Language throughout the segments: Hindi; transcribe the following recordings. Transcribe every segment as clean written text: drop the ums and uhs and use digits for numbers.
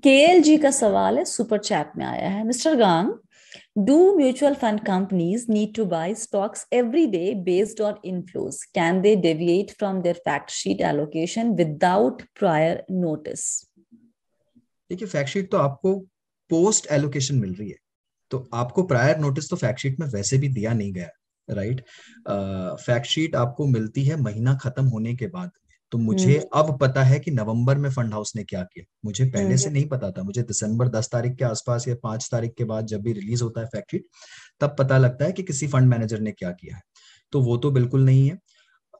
केएल जी का सवाल है, सुपर चैट में आया है। Mister Gang, do mutual fund companies need to buy stocks every day based on inflows? Can they deviate from their fact sheet allocation without prior notice? देखिए, फैक्ट शीट तो आपको पोस्ट एलोकेशन मिल रही है, तो आपको प्रायर नोटिस तो फैक्ट शीट में वैसे भी दिया नहीं गया, राइट। फैक्ट शीट आपको मिलती है महीना खत्म होने के बाद। तो मुझे हम्म। अब पता है कि नवंबर में फंड हाउस ने क्या किया, मुझे पहले हम्म। से नहीं पता था। मुझे दिसंबर 10 तारीख के आसपास या 5 तारीख के बाद जब भी रिलीज होता है फैक्ट शीट, तब पता लगता है कि किसी फंड मैनेजर ने क्या किया है। तो वो तो बिल्कुल नहीं है।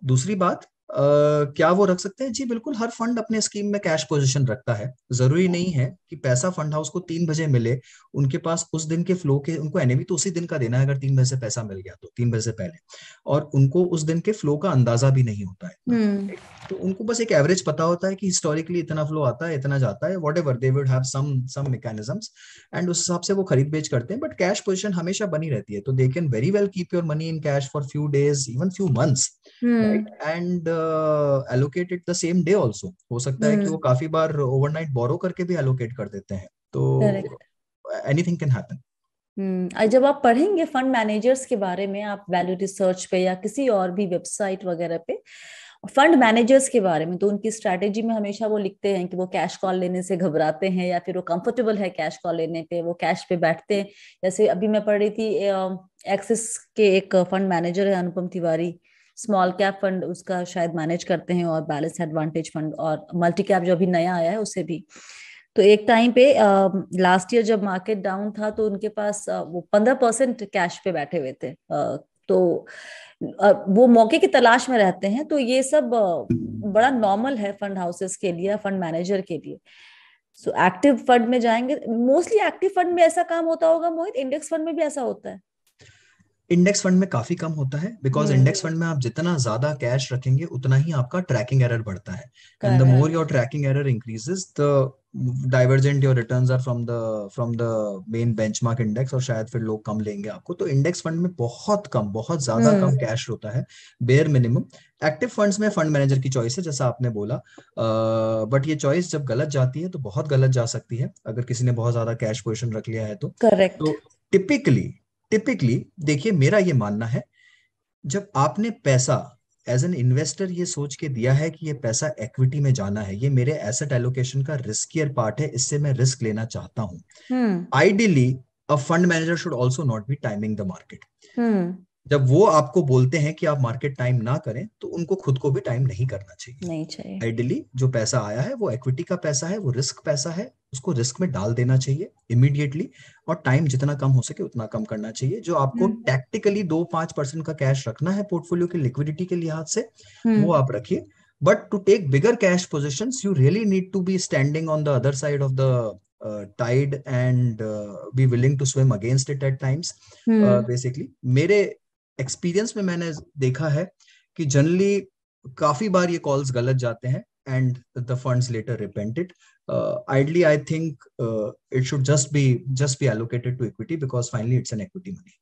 दूसरी बात, क्या वो रख सकते हैं? जी बिल्कुल, हर फंड अपने स्कीम में कैश पोजीशन रखता है। जरूरी नहीं है कि पैसा फंड हाउस को 3 बजे मिले। उनके पास उस दिन के फ्लो के, उनको एनएवी तो उसी दिन का देना है अगर 3 बजे से पैसा मिल गया तो 3 बजे से पहले। और उनको उस दिन के फ्लो का अंदाजा भी नहीं होता है इतना। हम्म। तो उनको बस एक एवरेज पता होता है कि हिस्टोरिकली इतना फ्लो आता है, इतना जाता है, whatever they would have some mechanisms, and उस हिसाब से वो खरीद बेच करते हैं। बट कैश पोजीशन हमेशा बनी रहती है, तो they can very well keep your money in cash for few days, even few months, hmm. Right, and allocate it the same day also. हो सकता है कि वो हम्म। काफी बार ओवरनाइट बोरो करके भी एलोकेट कर देते हैं। तो करेक्ट। Anything can happen. और जब आप पढ़ेंगे फंड मैनेजर्स के बारे में, आप वैल्यू रिसर्च पे या किसी और भी वेबसाइट वगैरह पे फंड मैनेजर्स के बारे में, तो उनकी स्ट्रैटेजी में हमेशा वो लिखते हैं कि वो कैश कॉल लेने से घबराते हैं या फिर वो कंफर्टेबल है कैश कॉल लेने पे, वो कैश पे बैठते हैं। जैसे अभी मैं पढ़ रही थी, एक्सिस के एक फंड मैनेजर है अनुपम तिवारी, स्मॉल कैप फंड उसका शायद मैनेज करते हैं, और बैलेंस एडवांटेज फंड, और मल्टी कैप जो अभी नया आया है उसे भी। तो एक टाइम पे लास्ट ईयर जब मार्केट डाउन था तो उनके पास वो 15% कैश पे बैठे हुए थे। तो वो मौके की तलाश में रहते हैं। तो ये सब बड़ा नॉर्मल है फंड हाउसेस के लिए, फंड मैनेजर के लिए। सो एक्टिव फंड में जाएंगे, मोस्टली एक्टिव फंड में ऐसा काम होता होगा मोहित, इंडेक्स फंड में भी ऐसा होता है? इंडेक्स फंड में काफी कम होता है, बिकॉज हम्म। इंडेक्स फंड में आप जितना ज्यादा कैश रखेंगे उतना ही आपका ट्रैकिंग एरर बढ़ता है। And the more correct. Your tracking error increases, the divergent your returns are from the main benchmark index, और शायद फिर लोग कम लेंगे आपको। तो इंडेक्स फंड में बहुत कम, बहुत ज्यादा हम्म। कम कैश होता है, बेयर मिनिमम। एक्टिव फंड्स में फंड मैनेजर की चॉइस है, जैसा आपने बोला। बट ये चॉइस जब गलत जाती है तो बहुत गलत जा सकती है, अगर किसी ने बहुत ज्यादा कैश पोजीशन रख लिया है तो। करेक्ट। तो टिपिकली टिपिकली देखिए, मेरा ये मानना है, जब आपने पैसा एज एन इन्वेस्टर ये सोच के दिया है कि ये पैसा इक्विटी में जाना है, ये मेरे एसेट एलोकेशन का रिस्कियर पार्ट है, इससे मैं रिस्क लेना चाहता हूं, हम्म। Ideally a fund manager should also not be timing the market. Hmm. जब वो आपको बोलते हैं कि आप मार्केट टाइम ना करें, तो उनको खुद को भी टाइम नहीं करना चाहिए। नहीं चाहिए। आइडियली जो पैसा आया है वो इक्विटी का पैसा है, वो रिस्क पैसा है, उसको रिस्क में डाल देना चाहिए इमीडिएटली। और टाइम जितना कम हो सके उतना कम करना चाहिए। जो आपको हम्म। टैक्टिकली 2-5% का कैश रखना है पोर्टफोलियो की लिक्विडिटी के लिहाज से, वो हम्म। आप रखिए। But to take bigger cash positions you really need to be standing on the other side of the tide and be willing to swim against it at times. Hmm. Basically मेरे एक्सपीरियंस में मैंने देखा है कि जनरली काफी बार ये कॉल्स गलत जाते हैं, and the funds later repent it. Ideally I think it should just be allocated to equity, because finally it's an equity money.